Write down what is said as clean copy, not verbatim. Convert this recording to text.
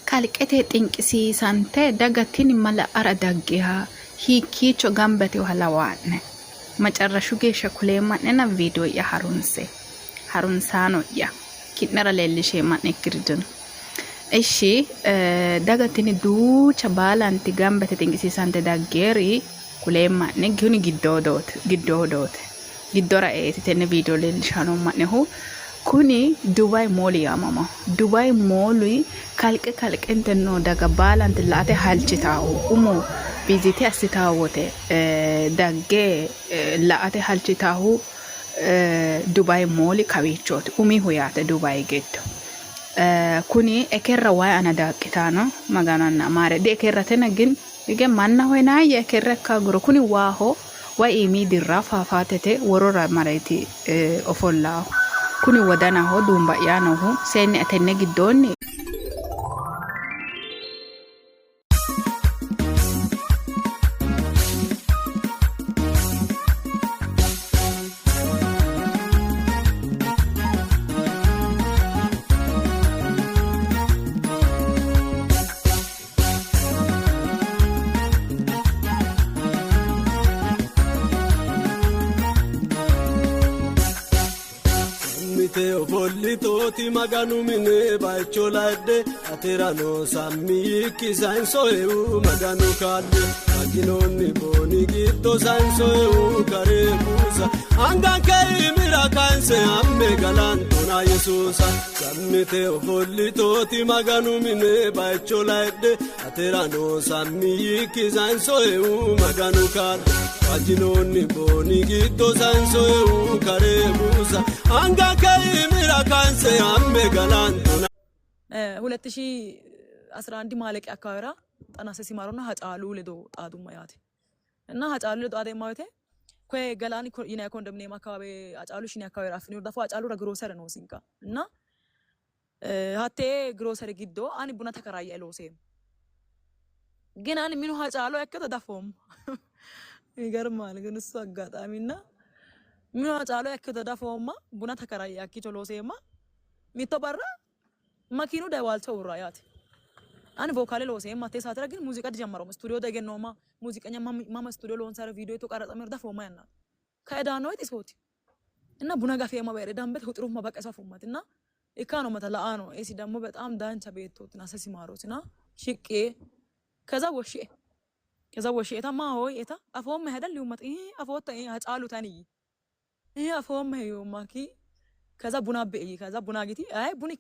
kalqete xinqisiisante dagatini mala ara daggeha hiikkiicho gambate halawaanne macarrashu geeshsha kuleemma'nena video ya harunsaano ya ki'nera leellisheemma'ne girdin ishi dagatini duucha baalanti gambate xinqisiisante daggeeri kuleemma'ne guni giddoodote giddora eeti tenne video leellishaanomma'nehu kuni Dubai Mall yamama Dubai Mall kalqente no daga baalanti laate halchitaahu umo bizite assitaawote dagge laate halchitaahu Dubai Mall kawiichooti umihu yaate Dubai giddo kuni ekerra way ana daaqitaano magananna mare de ekerra tenagin ige manna hoynaaye ekerra kaguro kuni waaho way imi dirra faafaatete worora mareeti ofollaahu kuni wadanaho dumba yaanohu seeni atenne giddoonni Toti maganu mine baicholade aterano sammi kisanso eu maganu kalde aginonni boni gitto sanso eu karebusa anganke mirakanse amme galantona yesusa sammite offolli toti maganu mine baicholade aterano sammi kisanso eu maganu kalde aginonni boni gitto sanso eu karebusa anganke mirakanse amme galantona 2011 ማለቂያ አካባቢ ጠናሰ ሲማሩና ሀጫሉ ለዶ ጣዱማ ያቴ እና ሀጫሉ ለዶ አደ ማውቴ ኮይ ገላኒ ይና ኮንዶሚኒየም አካባቢ ሀጫሉ ሽኒ አካባቢ ራፍኒ ወዳፋ ሀጫሉ ረግሮሰር ነው ሲንካ እና ሀቴ ግሮሰር ጊዶ አኒ ቡና ተከራየ ሎሴም ግን አኒ ሚኑ ሀጫሉ ያከተ ዳፎም ይገርማል ግን እሱ አጋጣሚና ሚኑ ሀጫሉ ያከተ ዳፎማ ቡና ተከራየ ያኪቶ ሎሴማ ሚተበራ ማኪኑ ደዋልቸው ራያት አን ቮካል ሎሴም ማቴ ሳትራ ግን ሙዚቃ ጀመረው ስቱዲዮ ደገነውማ ሙዚቀኛ ማማ ስቱዲዮ ሎንሳር ቪዲዮ ተቀረጸ መርዳ ፎማ ያና ከዳ ነው እጥሶት እና ቡና ጋፌ ማበረ ዳምበት ሁጥሩ ማበቀሳ ፎማት እና ኢካኖ መተላአ ነው ኤሲ ደግሞ በጣም ዳንቻ ቤቶት ናሰ ሲማሮትና ሽቄ ከዛ ወሽ ኤታማ ሆይ ኤታ አፎም ሄደል ሊውመጥ አፎታ አጫሉ ታኒ አፎም ሄዮ ማኪ ከዛ ቡና በይ ከዛ ቡና ጊቲ አይ ቡኒክ